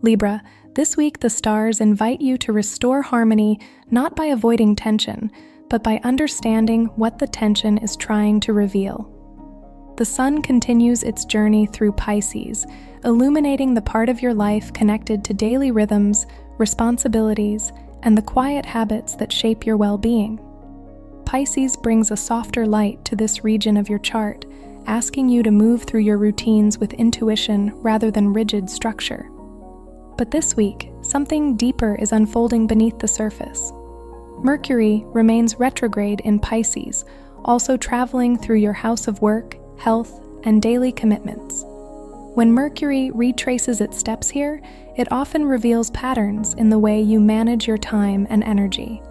Libra, this week the stars invite you to restore harmony not by avoiding tension, but by understanding what the tension is trying to reveal. The sun continues its journey through Pisces, illuminating the part of your life connected to daily rhythms, responsibilities, and the quiet habits that shape your well-being. Pisces brings a softer light to this region of your chart, asking you to move through your routines with intuition rather than rigid structure. But this week, something deeper is unfolding beneath the surface. Mercury remains retrograde in Pisces, also traveling through your house of work, health, and daily commitments. When Mercury retraces its steps here, it often reveals patterns in the way you manage your time and energy.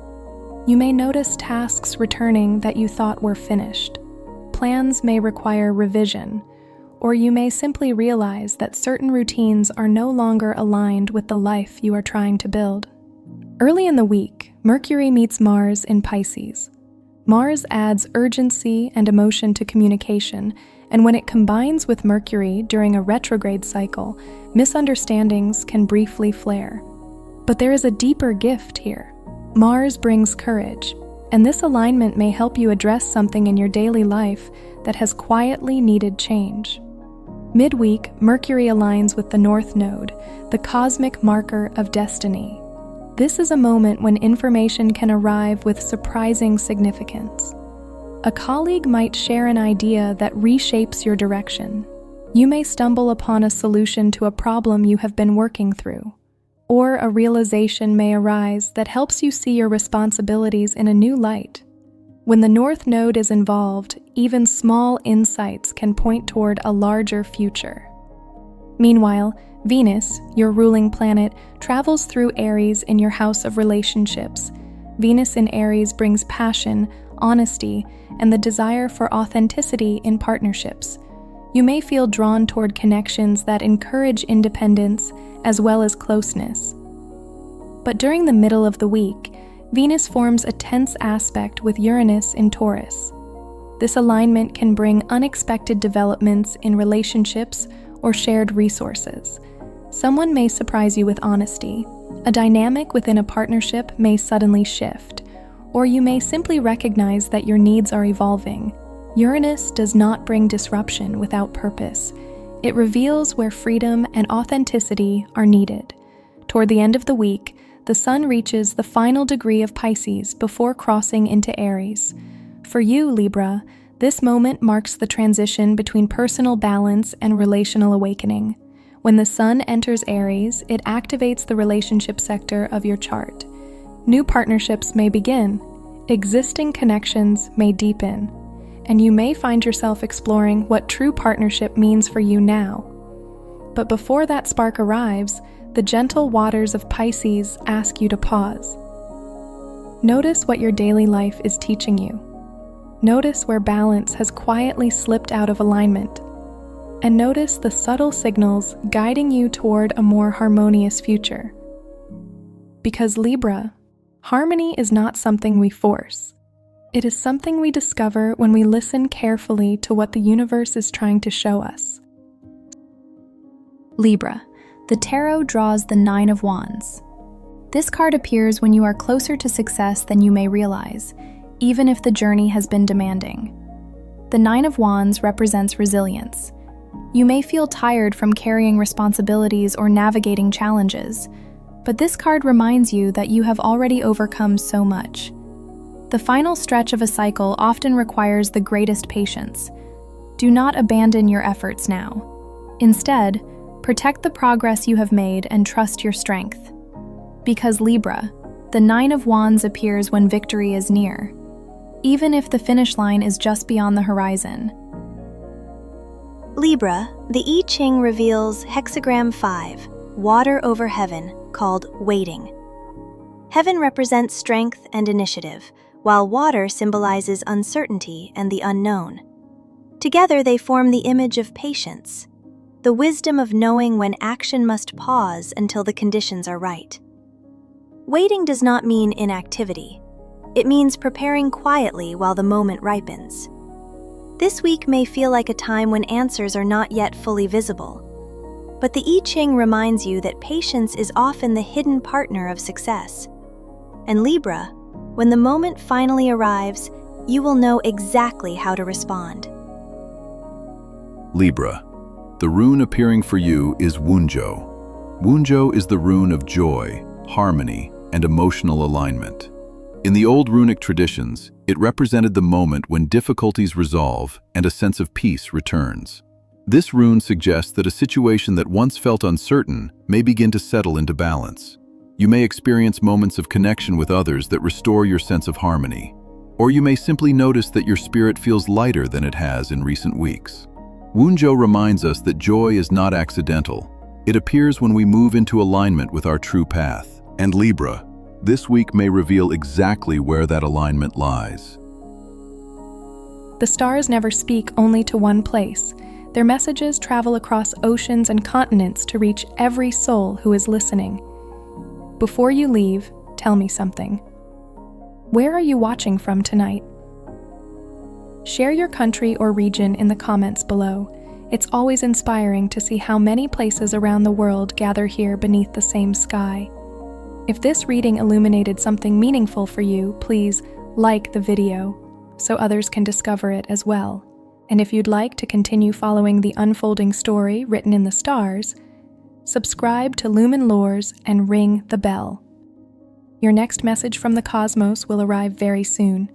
You may notice tasks returning that you thought were finished. Plans may require revision, or you may simply realize that certain routines are no longer aligned with the life you are trying to build. Early in the week, Mercury meets Mars in Pisces. Mars adds urgency and emotion to communication, and when it combines with Mercury during a retrograde cycle, misunderstandings can briefly flare. But there is a deeper gift here. Mars brings courage, and this alignment may help you address something in your daily life that has quietly needed change. Midweek, Mercury aligns with the North Node, the cosmic marker of destiny. This is a moment when information can arrive with surprising significance. A colleague might share an idea that reshapes your direction. You may stumble upon a solution to a problem you have been working through, or a realization may arise that helps you see your responsibilities in a new light. When the North Node is involved, even small insights can point toward a larger future. Meanwhile, Venus, your ruling planet, travels through Aries in your house of relationships. Venus in Aries brings passion, honesty, and the desire for authenticity in partnerships. You may feel drawn toward connections that encourage independence as well as closeness. But during the middle of the week, Venus forms a tense aspect with Uranus in Taurus. This alignment can bring unexpected developments in relationships or shared resources. Someone may surprise you with honesty. A dynamic within a partnership may suddenly shift, or you may simply recognize that your needs are evolving. Uranus does not bring disruption without purpose. It reveals where freedom and authenticity are needed. Toward the end of the week, the sun reaches the final degree of Pisces before crossing into Aries. For you, Libra, this moment marks the transition between personal balance and relational awakening. When the sun enters Aries, it activates the relationship sector of your chart. New partnerships may begin, existing connections may deepen, and you may find yourself exploring what true partnership means for you now. But before that spark arrives, the gentle waters of Pisces ask you to pause. Notice what your daily life is teaching you. Notice where balance has quietly slipped out of alignment. And notice the subtle signals guiding you toward a more harmonious future. Because Libra, harmony is not something we force. It is something we discover when we listen carefully to what the universe is trying to show us. Libra, the tarot draws the Nine of Wands. This card appears when you are closer to success than you may realize, even if the journey has been demanding. The Nine of Wands represents resilience. You may feel tired from carrying responsibilities or navigating challenges, but this card reminds you that you have already overcome so much. The final stretch of a cycle often requires the greatest patience. Do not abandon your efforts now. Instead, protect the progress you have made and trust your strength. Because Libra, the Nine of Wands appears when victory is near, even if the finish line is just beyond the horizon. Libra, the I Ching reveals hexagram 5, water over heaven, called waiting. Heaven represents strength and initiative, while water symbolizes uncertainty and the unknown. Together they form the image of patience, the wisdom of knowing when action must pause until the conditions are right. Waiting does not mean inactivity. It means preparing quietly while the moment ripens. This week may feel like a time when answers are not yet fully visible, But the I Ching reminds you that patience is often the hidden partner of success. And Libra, when the moment finally arrives, you will know exactly how to respond. Libra. The rune appearing for you is Wunjo. Wunjo is the rune of joy, harmony, and emotional alignment. In the old runic traditions, it represented the moment when difficulties resolve and a sense of peace returns. This rune suggests that a situation that once felt uncertain may begin to settle into balance. You may experience moments of connection with others that restore your sense of harmony. Or you may simply notice that your spirit feels lighter than it has in recent weeks. Wunjo reminds us that joy is not accidental. It appears when we move into alignment with our true path. And Libra, this week may reveal exactly where that alignment lies. The stars never speak only to one place. Their messages travel across oceans and continents to reach every soul who is listening. Before you leave, tell me something. Where are you watching from tonight? Share your country or region in the comments below. It's always inspiring to see how many places around the world gather here beneath the same sky. If this reading illuminated something meaningful for you, please like the video so others can discover it as well. And if you'd like to continue following the unfolding story written in the stars, subscribe to Lumen Lores and ring the bell. Your next message from the cosmos will arrive very soon.